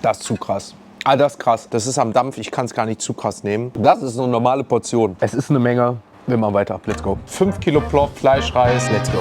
Das ist zu krass. Ah, das ist krass. Das ist am Dampf. Ich kann es gar nicht zu krass nehmen. Das ist eine normale Portion. Es ist eine Menge. Wir machen weiter. Let's go. 5 Kilo Plov, Fleischreis. Let's go.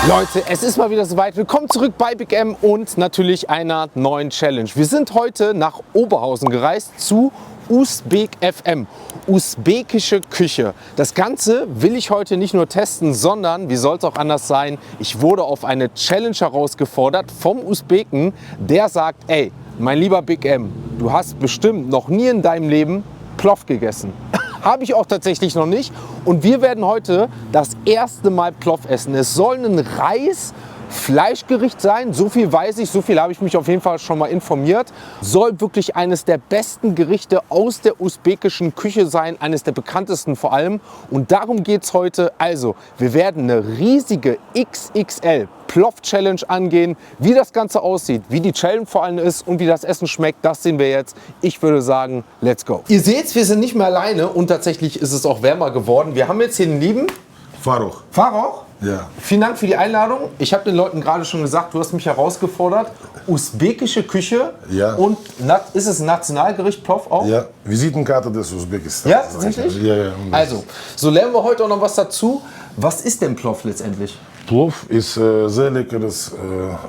Leute, es ist mal wieder soweit. Willkommen zurück bei Big M und natürlich einer neuen Challenge. Wir sind heute nach Oberhausen gereist zu Uzbek FM, usbekische Küche. Das Ganze will ich heute nicht nur testen, sondern, wie soll es auch anders sein, ich wurde auf eine Challenge herausgefordert vom Usbeken, der sagt, ey, mein lieber Big M, du hast bestimmt noch nie in deinem Leben Plov gegessen. Habe ich auch tatsächlich noch nicht. Und wir werden heute das erste Mal Plov essen. Es soll ein Reis-Fleischgericht sein, so viel weiß ich, so viel habe ich mich auf jeden Fall schon mal informiert. Soll wirklich eines der besten Gerichte aus der usbekischen Küche sein, eines der bekanntesten vor allem. Und darum geht es heute. Also, wir werden eine riesige XXL Plov-Challenge angehen. Wie das Ganze aussieht, wie die Challenge vor allem ist und wie das Essen schmeckt, das sehen wir jetzt. Ich würde sagen, let's go. Ihr seht, wir sind nicht mehr alleine und tatsächlich ist es auch wärmer geworden. Wir haben jetzt hier den lieben Faruk. Faruk. Ja. Vielen Dank für die Einladung. Ich habe den Leuten gerade schon gesagt, du hast mich herausgefordert. Usbekische Küche. Ja. Und ist es ein Nationalgericht, Plov auch? Ja, Visitenkarte des Usbekistan. Ja, tatsächlich? Ja. Also, so lernen wir heute auch noch was dazu. Was ist denn Plov letztendlich? Plov ist sehr leckeres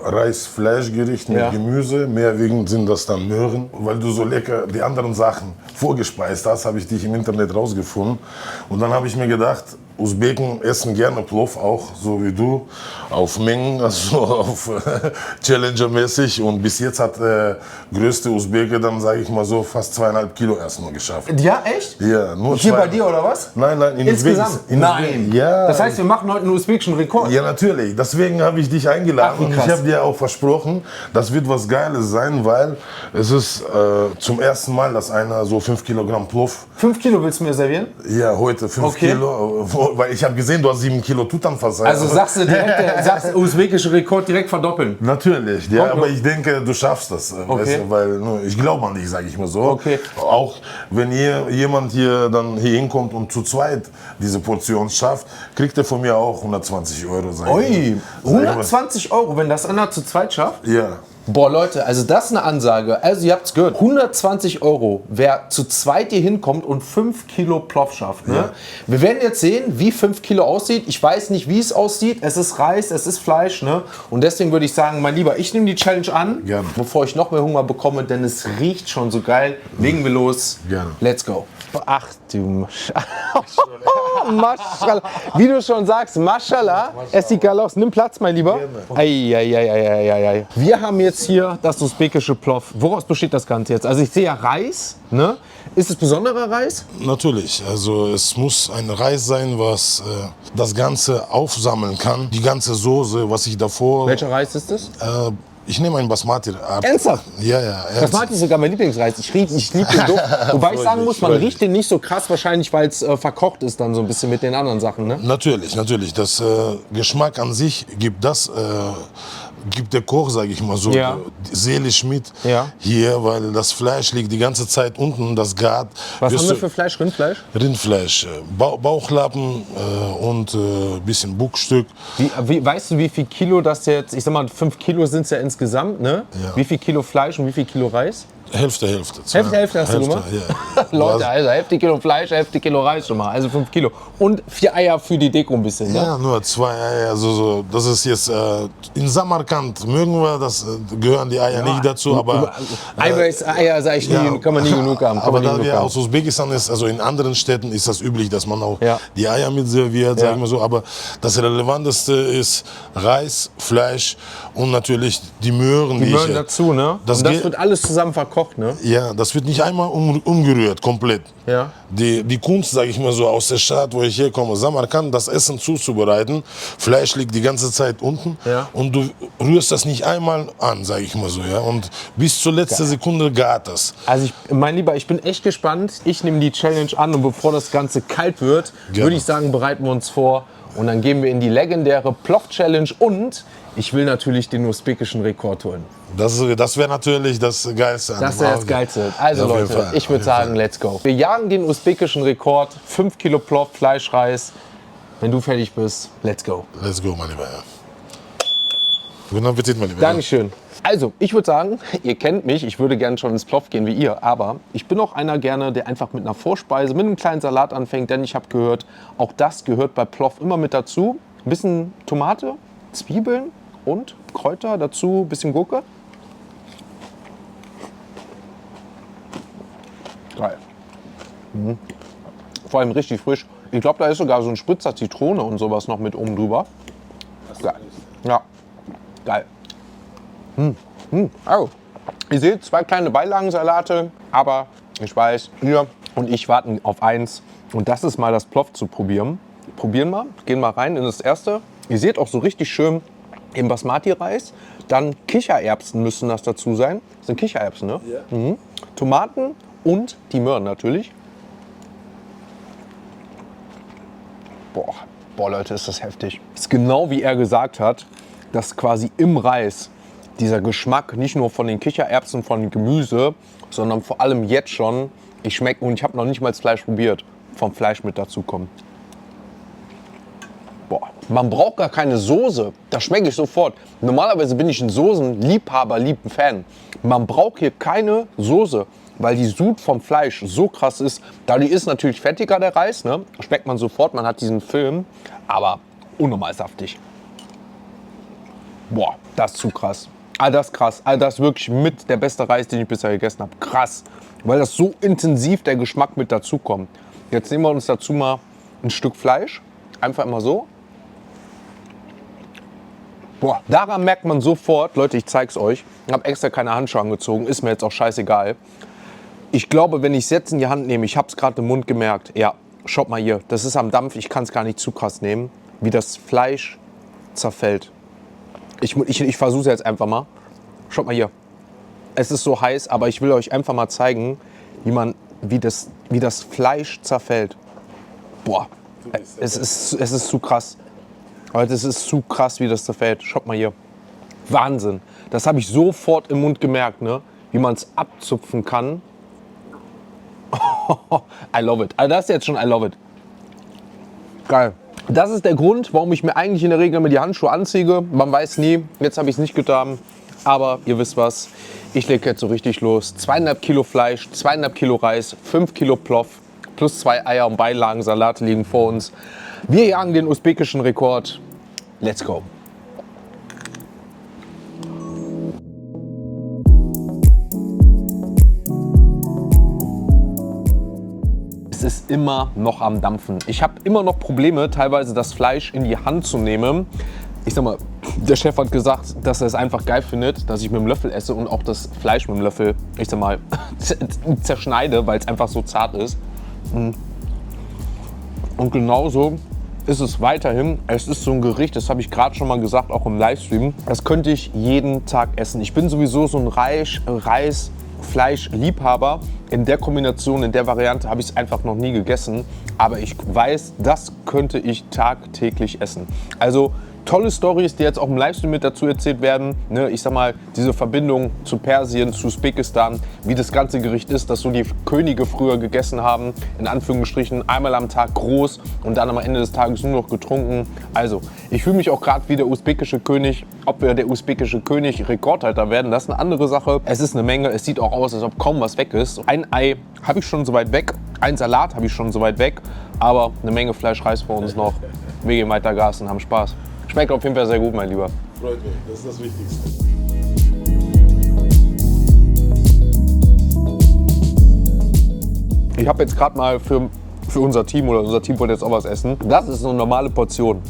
Reis-Fleischgericht mit Gemüse. Mehrwiegend sind das dann Möhren. Weil du so lecker die anderen Sachen vorgespeist hast, habe ich dich im Internet rausgefunden. Und dann habe ich mir gedacht, Usbeken essen gerne Plov, auch so wie du, auf Mengen, also auf Challenger-mäßig. Und bis jetzt hat der größte Usbeke dann, sage ich mal so, fast 2,5 Kilo erst nur geschafft. Ja, echt? Ja, nur hier bei dir oder was? Nein, in Insgesamt? Nein. Ja. Das heißt, wir machen heute einen usbekischen Rekord? Ja, natürlich. Deswegen habe ich dich eingeladen. Ach, und ich habe dir auch versprochen, das wird was Geiles sein, weil es ist zum ersten Mal, dass einer so 5 Kilogramm Plov... 5 Kilo willst du mir servieren? Ja, heute 5 Kilo. Weil ich habe gesehen, du hast 7 Kilo Tutanfas. Also sagst du direkt, sagst du usbekische Rekord direkt verdoppeln? Natürlich, ja, aber ich denke, du schaffst das. Weißt du, weil ich glaube an dich, sage ich mal so. Okay. Auch wenn jemand hier dann hier hinkommt und zu zweit diese Portion schafft, kriegt er von mir auch 120 €. Ui, 120 €, wenn das einer zu zweit schafft? Ja. Boah, Leute, also das ist eine Ansage. Also ihr habt es gehört, 120 €, wer zu zweit hier hinkommt und 5 Kilo Plov schafft. Ne? Ja. Wir werden jetzt sehen, wie 5 Kilo aussieht. Ich weiß nicht, wie es aussieht. Es ist Reis, es ist Fleisch. Ne? Und deswegen würde ich sagen, mein Lieber, ich nehme die Challenge an, Gerne. bevor ich noch mehr Hunger bekomme, denn es riecht schon so geil. Legen wir los. Gerne. Let's go. Ach du Maschallah. Wie du schon sagst, Maschallah. Es sieht geil aus. Nimm Platz, mein Lieber. Ei. Wir haben jetzt hier das usbekische Plov. Woraus besteht das Ganze jetzt? Also ich sehe ja Reis. Ne? Ist es besonderer Reis? Natürlich. Also es muss ein Reis sein, was das Ganze aufsammeln kann. Die ganze Soße, was ich davor... Welcher Reis ist das? Ich nehme einen Basmati. Ernsthaft? Ja, ernsthaft. Basmati ist sogar mein Lieblingsreis. Ich liebe den Duft. Wobei ich sagen muss, man riecht den nicht so krass, wahrscheinlich, weil es verkocht ist dann so ein bisschen mit den anderen Sachen. Ne? Natürlich. Das Geschmack an sich gibt der Koch, sage ich mal so, seelisch mit hier, weil das Fleisch liegt die ganze Zeit unten, das gart. Was haben wir für Fleisch? Rindfleisch? Rindfleisch, Bauchlappen und ein bisschen Buckstück. Weißt du, wie viel Kilo das jetzt, ich sag mal 5 Kilo sind es ja insgesamt, ne? Ja. Wie viel Kilo Fleisch und wie viel Kilo Reis? Hälfte. Hälfte hast du gemacht? Ja. Leute, also Hälfte Kilo Fleisch, Hälfte Kilo Reis schon mal, also 5 Kilo. Und 4 Eier für die Deko ein bisschen, ne? Ja, nur 2 Eier, also das ist jetzt, in Samarkand mögen wir, das gehören die Eier nicht dazu, aber... Eier, sag ich nie, kann man nie genug haben. Aber da wir aus Usbekistan ist, also in anderen Städten ist das üblich, dass man auch die Eier mit serviert, sagen wir so, aber das Relevanteste ist Reis, Fleisch und natürlich die Möhren. Die Möhren dazu, ne? Das wird alles zusammen verkocht, ne? Ja, das wird nicht einmal umgerührt, komplett. Ja. Die Kunst, sage ich mal so, aus der Stadt, wo ich herkomme, Samarkand, das Essen zuzubereiten. Fleisch liegt die ganze Zeit unten und du rührst das nicht einmal an, sage ich mal so. Ja? Und bis zur letzten Sekunde gart das. Also mein Lieber, ich bin echt gespannt. Ich nehme die Challenge an und bevor das Ganze kalt wird, würde ich sagen, bereiten wir uns vor. Und dann gehen wir in die legendäre Plov-Challenge und ich will natürlich den usbekischen Rekord holen. Das wäre natürlich das Geilste. Das wäre das Geilste. Also ja, Leute, ich würde sagen, let's go. Wir jagen den usbekischen Rekord. 5 Kilo Plov, Fleischreis. Wenn du fertig bist, let's go. Let's go, mein Lieber. Guten Appetit, mein Lieber. Dankeschön. Also, ich würde sagen, ihr kennt mich, ich würde gerne schon ins Ploff gehen wie ihr, aber ich bin auch einer gerne, der einfach mit einer Vorspeise, mit einem kleinen Salat anfängt, denn ich habe gehört, auch das gehört bei Ploff immer mit dazu. Ein bisschen Tomate, Zwiebeln und Kräuter, dazu ein bisschen Gurke. Geil. Vor allem richtig frisch. Ich glaube, da ist sogar so ein Spritzer Zitrone und sowas noch mit oben drüber. Geil. Ja, geil. Oh. Ihr seht, 2 kleine Beilagensalate, aber ich weiß, ihr und ich warten auf eins. Und das ist mal das Ploff zu probieren. Probieren wir, gehen mal rein in das erste. Ihr seht auch so richtig schön im Basmati-Reis. Dann Kichererbsen müssen das dazu sein. Das sind Kichererbsen, ne? Ja. Tomaten und die Möhren natürlich. Boah, Leute, ist das heftig. Ist genau wie er gesagt hat, dass quasi im Reis dieser Geschmack nicht nur von den Kichererbsen, von dem Gemüse, sondern vor allem jetzt schon, ich habe noch nicht mal das Fleisch probiert, vom Fleisch mit dazu kommt. Boah, man braucht gar keine Soße, das schmecke ich sofort. Normalerweise bin ich ein Soßenliebhaber, ein Fan. Man braucht hier keine Soße, weil die Sud vom Fleisch so krass ist. Dadurch ist natürlich fettiger der Reis, ne? Schmeckt man sofort, man hat diesen Film, aber unnormal saftig. Boah, das ist zu krass. Das ist krass. Das ist wirklich mit der beste Reis, den ich bisher gegessen habe. Krass. Weil das so intensiv der Geschmack mit dazu kommt. Jetzt nehmen wir uns dazu mal ein Stück Fleisch. Einfach immer so. Boah, daran merkt man sofort, Leute, ich zeig's euch. Ich habe extra keine Handschuhe angezogen. Ist mir jetzt auch scheißegal. Ich glaube, wenn ich es jetzt in die Hand nehme, ich habe es gerade im Mund gemerkt. Ja, schaut mal hier. Das ist am Dampf. Ich kann es gar nicht zu krass nehmen. Wie das Fleisch zerfällt. Ich versuche es jetzt einfach mal. Schaut mal hier. Es ist so heiß, aber ich will euch einfach mal zeigen, wie das Fleisch zerfällt. Boah, es ist zu krass. Leute, es ist zu krass, wie das zerfällt. Schaut mal hier. Wahnsinn. Das habe ich sofort im Mund gemerkt, ne? Wie man es abzupfen kann. I love it. Also das ist jetzt schon I love it. Geil. Das ist der Grund, warum ich mir eigentlich in der Regel immer die Handschuhe anziehe. Man weiß nie, jetzt habe ich es nicht getan. Aber ihr wisst was, ich lege jetzt so richtig los. 2,5 Kilo Fleisch, 2,5 Kilo Reis, 5 Kilo Ploff, plus 2 Eier und Beilagen, Salate liegen vor uns. Wir jagen den usbekischen Rekord. Let's go. Es ist immer noch am Dampfen. Ich habe immer noch Probleme, teilweise das Fleisch in die Hand zu nehmen. Ich sag mal, der Chef hat gesagt, dass er es einfach geil findet, dass ich mit dem Löffel esse und auch das Fleisch mit dem Löffel, ich sag mal, zerschneide, weil es einfach so zart ist. Und genauso ist es weiterhin. Es ist so ein Gericht, das habe ich gerade schon mal gesagt, auch im Livestream. Das könnte ich jeden Tag essen. Ich bin sowieso so ein Reis-Fleisch-Liebhaber. In der Kombination, in der Variante habe ich es einfach noch nie gegessen. Aber ich weiß, das könnte ich tagtäglich essen. Also tolle Storys, die jetzt auch im Livestream mit dazu erzählt werden. Ne, ich sag mal, diese Verbindung zu Persien, zu Usbekistan, wie das ganze Gericht ist, das so die Könige früher gegessen haben, in Anführungsstrichen einmal am Tag groß und dann am Ende des Tages nur noch getrunken. Also, ich fühle mich auch gerade wie der usbekische König. Ob wir der usbekische König Rekordhalter werden, das ist eine andere Sache. Es ist eine Menge, es sieht auch aus, als ob kaum was weg ist. Ein Ei habe ich schon so weit weg, ein Salat habe ich schon so weit weg, aber eine Menge Fleisch, Reis vor uns noch. Wir gehen weiter Gas und haben Spaß. Schmeckt auf jeden Fall sehr gut, mein Lieber. Freut mich, das ist das Wichtigste. Ich habe jetzt gerade mal für unser Team, oder unser Team wollte jetzt auch was essen. Das ist eine normale Portion.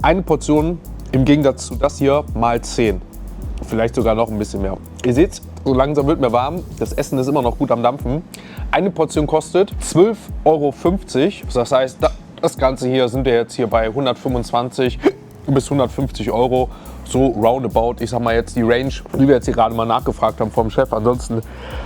Eine Portion im Gegensatz zu das hier mal 10. Vielleicht sogar noch ein bisschen mehr. Ihr seht, so langsam wird mir warm. Das Essen ist immer noch gut am Dampfen. Eine Portion kostet 12,50 Euro. Das heißt, das Ganze hier sind wir jetzt hier bei 125 bis 150 Euro, so roundabout. Ich sag mal jetzt die Range, die wir jetzt hier gerade mal nachgefragt haben vom Chef. Ansonsten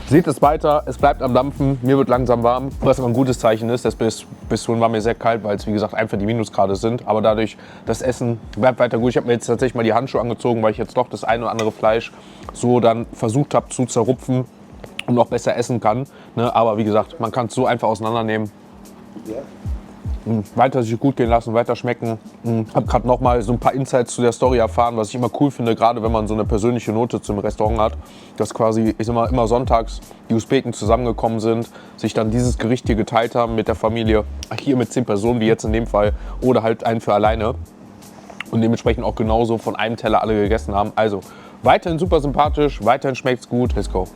seht es weiter, es bleibt am Dampfen, mir wird langsam warm, was immer ein gutes Zeichen ist. Das bis vorhin war mir sehr kalt, weil es wie gesagt einfach die Minusgrade sind. Aber dadurch, das Essen bleibt weiter gut. Ich habe mir jetzt tatsächlich mal die Handschuhe angezogen, weil ich jetzt doch das ein oder andere Fleisch so dann versucht habe zu zerrupfen und noch besser essen kann. Ne? Aber wie gesagt, man kann es so einfach auseinandernehmen. Ja. Weiter sich gut gehen lassen, weiter schmecken. Habe gerade noch mal so ein paar Insights zu der Story erfahren, was ich immer cool finde, gerade wenn man so eine persönliche Note zum Restaurant hat, dass quasi, ich sag mal, immer sonntags die Usbeken zusammengekommen sind, sich dann dieses Gericht hier geteilt haben mit der Familie, hier mit 10 Personen, wie jetzt in dem Fall, oder halt einen für alleine und dementsprechend auch genauso von einem Teller alle gegessen haben. Also weiterhin super sympathisch, weiterhin schmeckt's gut. Let's go.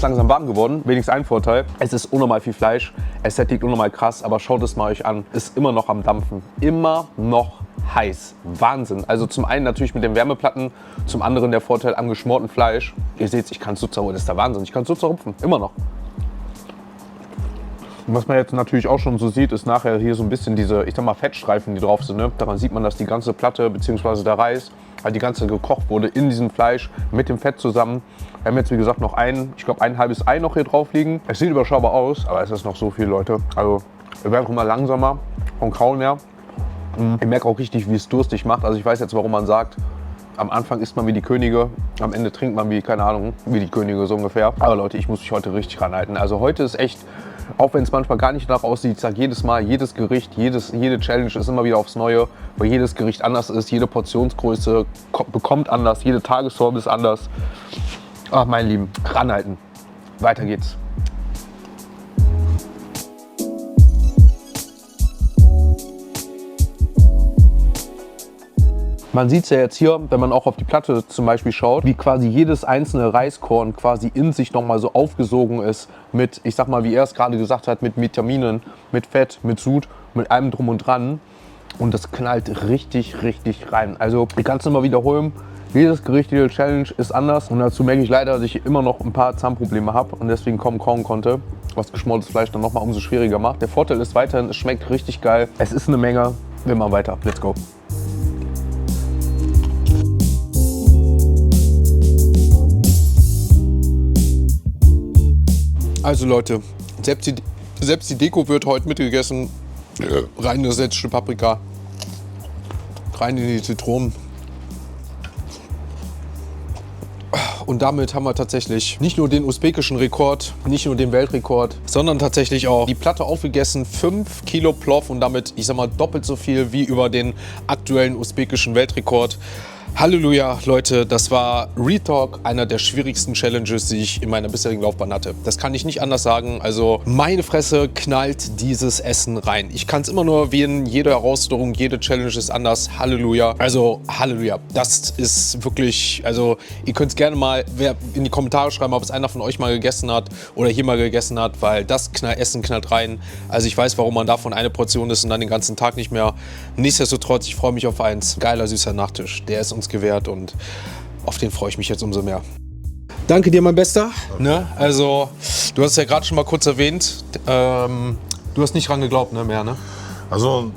Langsam warm geworden, wenigstens ein Vorteil. Es ist unnormal viel Fleisch, es sättigt unnormal krass, aber schaut es mal euch an. Ist immer noch am Dampfen, immer noch heiß. Wahnsinn. Also zum einen natürlich mit den Wärmeplatten, zum anderen der Vorteil am geschmorten Fleisch. Ihr seht, ich kann es so zerrupfen, das ist der Wahnsinn. Ich kann es so zerrupfen, immer noch. Und was man jetzt natürlich auch schon so sieht, ist nachher hier so ein bisschen diese, ich sag mal, Fettstreifen, die drauf sind. Ne? Daran sieht man, dass die ganze Platte bzw. der Reis halt die ganze gekocht wurde in diesem Fleisch mit dem Fett zusammen. Wir haben jetzt wie gesagt noch ich glaube ein halbes Ei noch hier drauf liegen. Es sieht überschaubar aus, aber es ist noch so viel, Leute. Also wir werden auch immer langsamer vom Kauen her. Ich merke auch richtig, wie es durstig macht. Also ich weiß jetzt, warum man sagt, am Anfang isst man wie die Könige, am Ende trinkt man wie, keine Ahnung, wie die Könige so ungefähr. Aber Leute, ich muss mich heute richtig ranhalten. Also heute ist echt, auch wenn es manchmal gar nicht danach aussieht, ich sage jedes Mal, jedes Gericht, jede Challenge ist immer wieder aufs Neue, weil jedes Gericht anders ist, jede Portionsgröße bekommt anders, jede Tagesform ist anders. Ach, mein Lieben, ranhalten. Weiter geht's. Man sieht es ja jetzt hier, wenn man auch auf die Platte zum Beispiel schaut, wie quasi jedes einzelne Reiskorn quasi in sich nochmal so aufgesogen ist mit, ich sag mal, wie er es gerade gesagt hat, mit Vitaminen, mit Fett, mit Sud, mit allem drum und dran. Und das knallt richtig, richtig rein. Also ich kann es immer wiederholen, jedes Gericht, jede Challenge ist anders. Und dazu merke ich leider, dass ich immer noch ein paar Zahnprobleme habe und deswegen kaum kauen konnte, was geschmortes Fleisch dann nochmal umso schwieriger macht. Der Vorteil ist weiterhin, es schmeckt richtig geil. Es ist eine Menge. Wir machen weiter. Let's go. Also Leute, selbst die Deko wird heute mitgegessen. Rein gesetzte Paprika, rein in die Zitronen. Und damit haben wir tatsächlich nicht nur den usbekischen Rekord, nicht nur den Weltrekord, sondern tatsächlich auch die Platte aufgegessen. 5 Kilo Plov und damit, ich sag mal, doppelt so viel wie über den aktuellen usbekischen Weltrekord. Halleluja, Leute, das war Retalk, einer der schwierigsten Challenges, die ich in meiner bisherigen Laufbahn hatte. Das kann ich nicht anders sagen. Also meine Fresse knallt dieses Essen rein. Ich kann es immer nur erwähnen, jede Herausforderung, jede Challenge ist anders. Halleluja. Also Halleluja. Das ist wirklich, also ihr könnt es gerne mal in die Kommentare schreiben, ob es einer von euch mal gegessen hat oder hier mal gegessen hat, weil das Essen knallt rein. Also ich weiß, warum man davon eine Portion isst und dann den ganzen Tag nicht mehr. Nichtsdestotrotz, ich freue mich auf eins. Geiler, süßer Nachtisch. Der ist uns gewährt und auf den freue ich mich jetzt umso mehr. Danke dir, mein Bester. Ne? Also, du hast es ja gerade schon mal kurz erwähnt. Du hast nicht dran geglaubt, ne, mehr, ne? Also,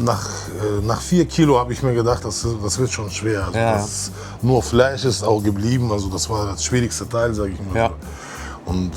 nach 4 Kilo habe ich mir gedacht, das wird schon schwer. Also, Ja. nur Fleisch ist auch geblieben, also das war das schwierigste Teil, sage ich mal. Ja. Und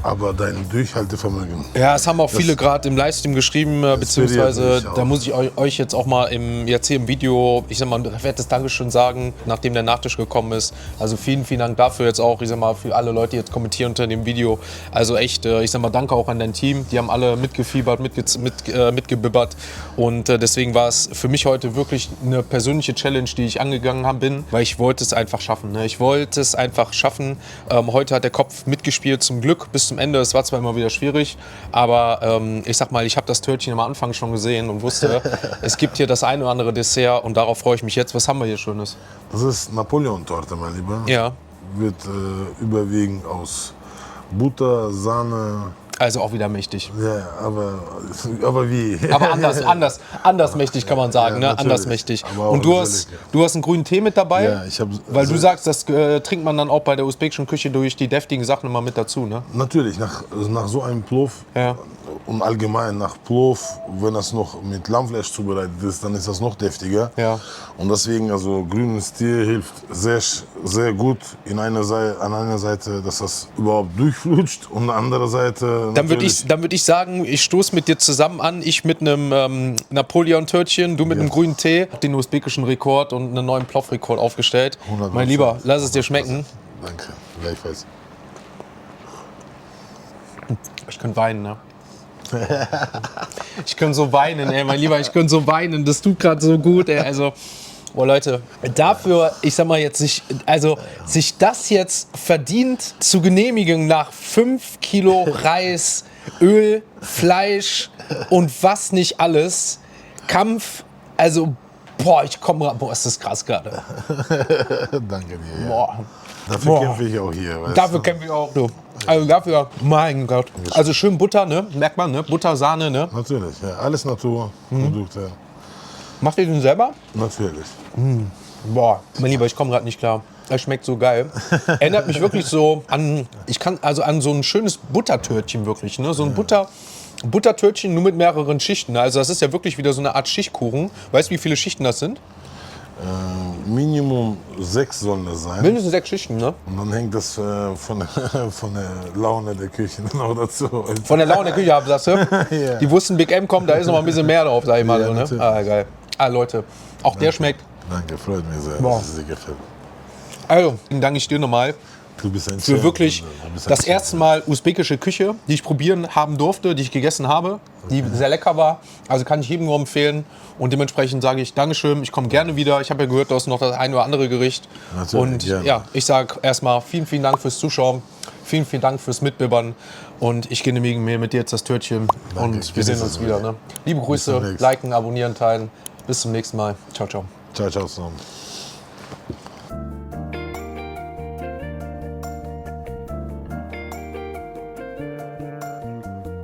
aber dein Durchhaltevermögen. Ja, es haben auch viele gerade im Livestream geschrieben, beziehungsweise mich auch. da muss ich euch jetzt auch mal jetzt hier im Video, ich sag mal, ein fettes Dankeschön sagen, nachdem der Nachtisch gekommen ist. Also vielen, vielen Dank dafür jetzt auch, ich sag mal, für alle Leute, die jetzt kommentieren unter dem Video. Also echt, ich sag mal, danke auch an dein Team. Die haben alle mitgefiebert, mitgebibbert und deswegen war es für mich heute wirklich eine persönliche Challenge, die ich angegangen bin, weil ich wollte es einfach schaffen. Ne? Ich wollte es einfach schaffen. Heute hat der Kopf mitgespielt, zum Glück, bis zum Ende. Es war zwar immer wieder schwierig, aber ich sag mal, ich habe das Törtchen am Anfang schon gesehen und wusste, es gibt hier das eine oder andere Dessert und darauf freue ich mich jetzt. Was haben wir hier Schönes? Das ist Napoleon-Torte, mein Lieber. Ja. Wird überwiegend aus Butter, Sahne. Also auch wieder mächtig. Ja, aber wie? Aber anders mächtig kann man sagen, Ja, ne? Anders mächtig. Aber Und auch du sehr hast lecker. einen grünen Tee mit dabei? Ja, ich habe. Weil du sagst, das trinkt man dann auch bei der usbekischen Küche durch die deftigen Sachen immer mit dazu, ne? Natürlich, nach so einem Plov Ja. und allgemein nach Plov, wenn das noch mit Lammfleisch zubereitet ist, dann ist das noch deftiger. Ja. Und deswegen, also grünes Tee hilft sehr, sehr gut an einer Seite, dass das überhaupt durchflutscht und an der anderen Seite Dann würd ich sagen, ich stoße mit dir zusammen an. Ich mit einem Napoleon-Törtchen, du mit einem grünen Tee. Den usbekischen Rekord und einen neuen Plov-Rekord aufgestellt. 100%. Mein Lieber, lass es dir schmecken. Danke, gleichfalls. Ich könnte weinen, ne? Ich könnte so weinen, ey, mein Lieber, ich könnte so weinen. Das tut gerade so gut, ey. Also, oh Leute, dafür, ich sag mal jetzt, sich das jetzt verdient zu genehmigen nach 5 Kilo Reis, Öl, Fleisch und was nicht alles. Kampf, also, boah, ist das krass gerade. Danke dir. Ja. Boah. Dafür kämpfe ich auch hier. Dafür kämpfe ich auch, du. Also dafür, mein Gott. Also schön Butter, ne? Merkt man, ne? Butter, Sahne, ne? Natürlich, ja. Alles Naturprodukte. Macht ihr den selber? Natürlich. Boah, mein Lieber, ich komme gerade nicht klar. Es schmeckt so geil. Erinnert mich wirklich so an, an so ein schönes Buttertörtchen wirklich, ne? So ein Buttertörtchen nur mit mehreren Schichten. Also das ist ja wirklich wieder so eine Art Schichtkuchen. Weißt du, wie viele Schichten das sind? Minimum 6 sollen es sein. Mindestens 6 Schichten, ne? Und dann hängt das von der Laune der Küche noch dazu. Von der Laune der Küche, sagst du? Ja. Die wussten, Big M kommt, da ist noch mal ein bisschen mehr drauf, sag ich mal. Ja, so, ne? natürlich. Ah, geil. Ah, Leute, auch der schmeckt. Danke, freut mich sehr, Boah. dass es dir gefällt. Also, danke ich dir nochmal Du bist ein für Champion, wirklich du bist ein das Champion. erste Mal usbekische Küche, die ich probieren haben durfte, die ich gegessen habe, die sehr lecker war. Also kann ich jedem nur empfehlen. Und dementsprechend sage ich Dankeschön, ich komme gerne wieder. Ich habe ja gehört, du hast noch das ein oder andere Gericht. Natürlich, und gerne. ja, ich sage erstmal vielen, vielen Dank fürs Zuschauen. Vielen, vielen Dank fürs Mitbibbern. Und ich genehmige mir mit dir jetzt das Törtchen. Danke, Und wir sehen genieß uns es wieder. wieder. Ne? Liebe Bis zum Grüße, nächsten. liken, abonnieren, teilen. Bis zum nächsten Mal. Ciao, ciao. Ciao, ciao zusammen.